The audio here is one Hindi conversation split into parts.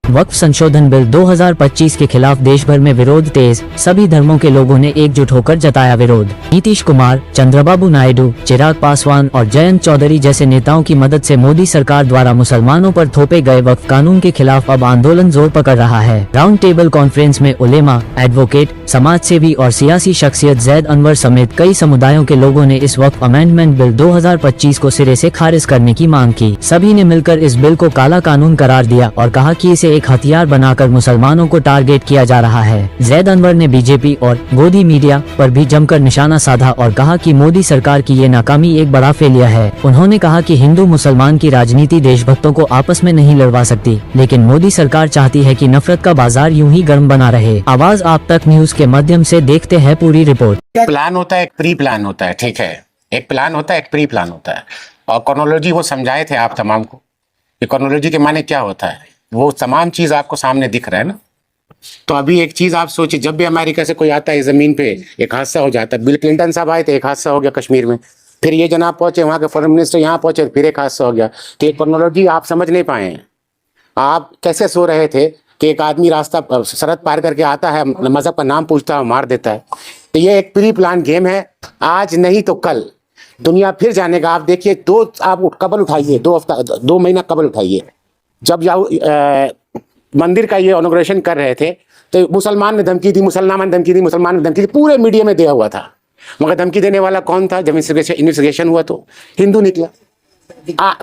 वक्फ संशोधन बिल 2025 के खिलाफ देश भर में विरोध तेज, सभी धर्मों के लोगों ने एकजुट होकर जताया विरोध। नीतीश कुमार, चंद्रबाबू नायडू, चिराग पासवान और जयंत चौधरी जैसे नेताओं की मदद से मोदी सरकार द्वारा मुसलमानों पर थोपे गए वक्फ कानून के खिलाफ अब आंदोलन जोर पकड़ रहा है। राउंड टेबल कॉन्फ्रेंस में उलेमा, एडवोकेट, समाज सेवी और सियासी शख्सियत जैद अनवर समेत कई समुदायों के लोगों ने इस वक्फ अमेंडमेंट बिल 2025 को सिरे से खारिज करने की मांग की। सभी ने मिलकर इस बिल को काला कानून करार दिया और कहा कि इसे एक हथियार बनाकर मुसलमानों को टारगेट किया जा रहा है। जैद अनवर ने बीजेपी और गोदी मीडिया पर भी जमकर निशाना साधा और कहा कि मोदी सरकार की ये नाकामी एक बड़ा फेलियर है। उन्होंने कहा कि हिंदू मुसलमान की राजनीति देशभक्तों को आपस में नहीं लड़वा सकती, लेकिन मोदी सरकार चाहती है कि नफरत का बाजार यूं ही गर्म बना रहे। आवाज आप तक न्यूज के माध्यम से देखते हैं पूरी रिपोर्ट। प्लान होता है, एक प्री प्लान होता है, ठीक है। एक प्लान होता है, एक प्री प्लान होता है। और क्रोनोलॉजी वो समझाए थे आप तमाम को कि क्रोनोलॉजी के माने क्या होता है। वो तमाम चीज आपको सामने दिख रहा है ना। तो अभी एक चीज आप सोचिए, जब भी अमेरिका से कोई आता है जमीन पे एक हादसा हो जाता है। बिल क्लिंटन साहब आए थे, एक हादसा हो गया कश्मीर में। फिर ये जनाब पहुंचे, वहां के फॉरेन मिनिस्टर यहाँ पहुंचे, फिर एक हादसा हो गया। तो ये क्रोनोलॉजी आप समझ नहीं पाए हैं। आप कैसे सो रहे थे कि एक आदमी रास्ता सरहद पार करके आता है, मजहब का नाम पूछता है, मार देता है। तो ये एक प्री प्लान गेम है। आज नहीं तो कल दुनिया फिर जानेगा। आप देखिए, आप कबल उठाइए, 2 महीना कबल उठाइए। जब मंदिर का ये इनॉग्रेशन कर रहे थे तो मुसलमान ने धमकी दी, मुसलमान ने धमकी दी, मुसलमान ने धमकी दी, पूरे मीडिया में दिया हुआ था। मगर धमकी देने वाला कौन था? जब इन्वेस्टिगेशन हुआ तो हिंदू निकला।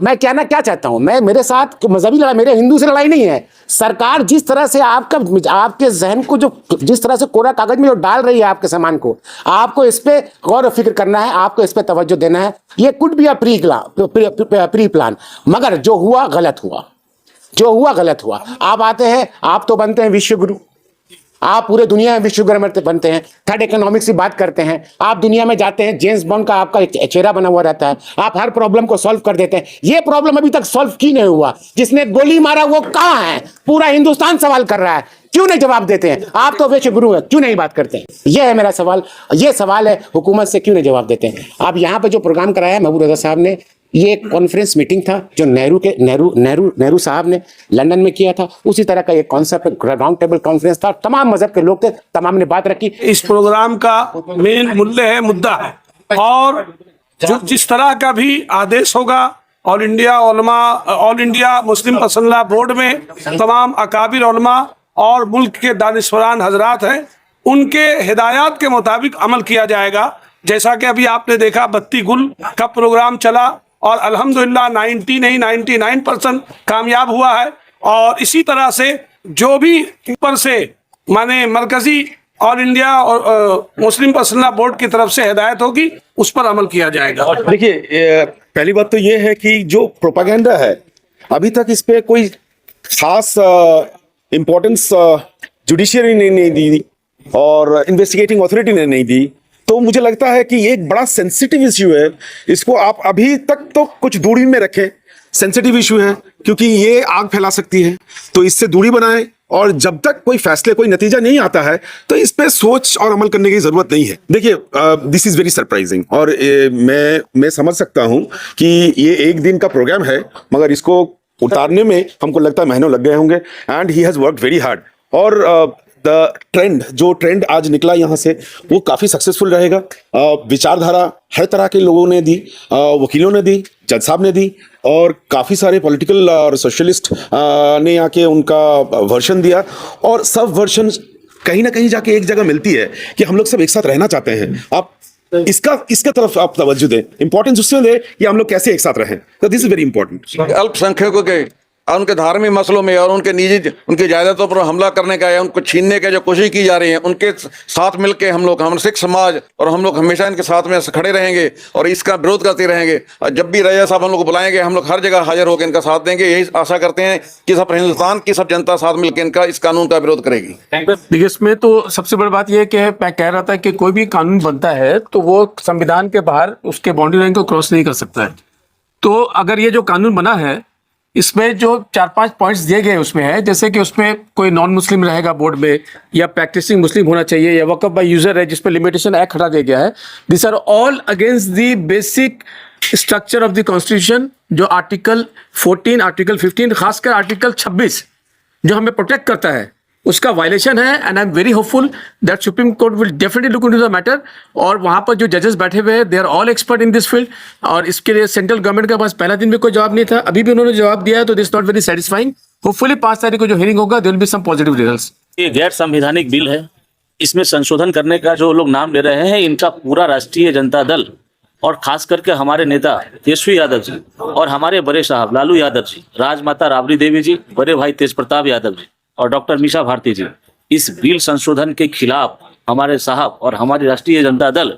मैं कहना क्या चाहता हूं, मैं मेरे साथ मजहबी लड़ाई, मेरे हिंदू से लड़ाई नहीं है। सरकार जिस तरह से आपके जहन को जिस तरह से कोरा कागज में जो डाल रही है आपके सामान को, आपको इस पे गौर फिक्र करना है, आपको इस पे तवज्जो देना है। ये could be a pre plan, मगर जो हुआ गलत हुआ, जो हुआ गलत हुआ। आप आते हैं, आप तो बनते हैं विश्व गुरु, आप पूरे दुनिया में विश्व गुरु बनते हैं, थर्ड इकोनॉमिक्स की बात करते हैं। आप दुनिया में जाते हैं, जेम्स बॉन्ड का आपका एक चेहरा बना हुआ रहता है, आप हर प्रॉब्लम को सॉल्व कर देते हैं। ये प्रॉब्लम अभी तक सॉल्व क्यों नहीं हुआ? जिसने गोली मारा वो कहां है? पूरा हिंदुस्तान सवाल कर रहा है, क्यों नहीं जवाब देते हैं? आप तो विश्व गुरु हैं, क्यों नहीं बात करते हैं? यह है मेरा सवाल। ये सवाल है हुकूमत से, क्यों नहीं जवाब देते हैं? आप यहाँ पे जो प्रोग्राम कराया महबूब रजा साहब ने, ये एक कॉन्फ्रेंस मीटिंग था जो नेहरू साहब ने लंदन में किया था। उसी तरह का एक कॉन्सेप्ट राउंड टेबल कॉन्फ्रेंस था, तमाम मजहब के लोग थे, तमाम ने बात रखी। इस प्रोग्राम का मेन मुद्दा है और जो जिस तरह का भी आदेश होगा, ऑल इंडिया मुस्लिम पसंदला बोर्ड में तमाम अकाबिर उलमा और मुल्क के दानिशवरान हजरात हैं, उनके हिदायत के मुताबिक अमल किया जाएगा। जैसा कि अभी आपने देखा बत्ती गुल का प्रोग्राम चला और अल्हम्दुलिल्लाह 99% कामयाब हुआ है। और इसी तरह से जो भी ऊपर से माने मरकजी ऑल इंडिया और मुस्लिम पसंदला बोर्ड की तरफ से हिदायत होगी, उस पर अमल किया जाएगा। देखिए, पहली बात तो ये है कि जो प्रोपागेंडा है, अभी तक इस पे कोई खास इम्पोर्टेंस जुडिशियरी ने नहीं दी और इन्वेस्टिगेटिंग अथॉरिटी ने नहीं दी। तो मुझे लगता है कि ये एक बड़ा सेंसिटिव इश्यू है। इसको आप अभी तक तो कुछ दूरी में रखें। सेंसिटिव इश्यू है क्योंकि ये आग फैला सकती है, तो इससे दूरी बनाएं। और जब तक कोई फैसले, कोई नतीजा नहीं आता है, तो इस पे सोच और अमल करने की जरूरत नहीं है। देखिए, दिस इज वेरी सरप्राइजिंग और मैं समझ सकता हूं कि ये एक दिन का प्रोग्राम है, मगर इसको उतारने में हमको लगता है महीनों लग गए होंगे। And he has worked very hard. और जो ट्रेंड आज निकला यहाँ से, वो काफी सक्सेसफुल रहेगा। विचारधारा हर तरह के लोगों ने दी, वकीलों ने दी, जज साहब ने दी, और काफी सारे पॉलिटिकल और सोशलिस्ट ने आके उनका वर्शन दिया। और सब वर्शन कहीं ना कहीं जाके एक जगह मिलती है कि हम लोग सब एक साथ रहना चाहते हैं। आप इसका तरफ आप तवज्जो दें, इंपॉर्टेंस उसमें दें कि हम लोग कैसे एक साथ रहें। तो दिस इज वेरी इंपॉर्टेंट। अल्पसंख्यकों के और उनके धार्मिक मसलों में और उनकी जायदादों पर हमला करने का या उनको छीनने की जो कोशिश की जा रही है, उनके साथ मिलकर हम सिख समाज और हम लोग हमेशा इनके साथ में खड़े रहेंगे और इसका विरोध करते रहेंगे। और जब भी रजा साहब हम लोग को बुलाएंगे, हम लोग हर जगह हाजिर होकर इनका साथ देंगे। यही आशा करते हैं कि सब हिंदुस्तान की सब जनता साथ मिलकर इस कानून का विरोध करेगी। देखिए, इसमें तो सबसे बड़ी बात यह है कि मैं कह रहा था कि कोई भी कानून बनता है तो वो संविधान के बाहर उसके बाउंड्री लाइन को क्रॉस नहीं कर सकता है। तो अगर ये जो कानून बना है, इसमें जो 4-5 पॉइंट्स दिए गए उसमें है, जैसे कि उसमें कोई नॉन मुस्लिम रहेगा बोर्ड में, या प्रैक्टिसिंग मुस्लिम होना चाहिए, या वक़्फ़ बाय यूजर है जिस पर लिमिटेशन एक्ट हटा दिया गया है। This are all against the basic structure of the constitution, जो आर्टिकल 14, आर्टिकल 15, खासकर आर्टिकल 26 जो हमें प्रोटेक्ट करता है, उसका वायलेशन है। And I am very hopeful that Supreme Court will definitely look into the matter. और वहाँ पर जो जजेस बैठे हुए हैं, they are all expert in this field. और इसके लिए सेंट्रल गवर्नमेंट के पास पहला दिन में कोई जवाब नहीं था, अभी भी उन्होंने जवाब दिया है, तो this not very satisfying. Hopefully 5 तारीख को जो हियरिंग होगा, there will be some positive results. ये गैर संवैधानिक बिल है, इसमें संशोधन करने का जो लोग नाम ले रहे हैं, इनका पूरा राष्ट्रीय जनता दल और खास करके हमारे नेता तेजस्वी यादव जी और हमारे बड़े साहब लालू यादव जी, राजमाता राबड़ी देवी जी, बड़े भाई तेज प्रताप यादव जी और डॉक्टर मीसा भारती जी, इस बिल संशोधन के खिलाफ हमारे साहब और हमारी राष्ट्रीय जनता दल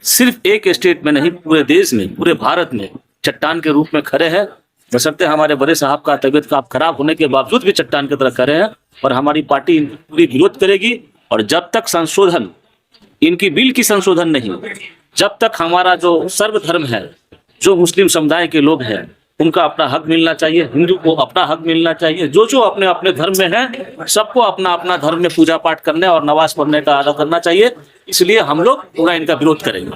सिर्फ एक स्टेट में नहीं, पूरे देश में, पूरे भारत में चट्टान के रूप में खड़े हैं। बशर्ते हमारे बड़े साहब का तबीयत का खराब होने के बावजूद भी चट्टान की तरह खड़े हैं। और हमारी पार्टी पूरी विरोध करेगी। और जब तक संशोधन, इनकी बिल की संशोधन नहीं, जब तक हमारा जो सर्वधर्म है, जो मुस्लिम समुदाय के लोग हैं, उनका अपना हक मिलना चाहिए, हिंदू को अपना हक मिलना चाहिए, जो जो अपने अपने धर्म में है, सबको अपना अपना धर्म में पूजा पाठ करने और नमाज पढ़ने का अदा करना चाहिए। इसलिए हम लोग पूरा इनका विरोध करेंगे।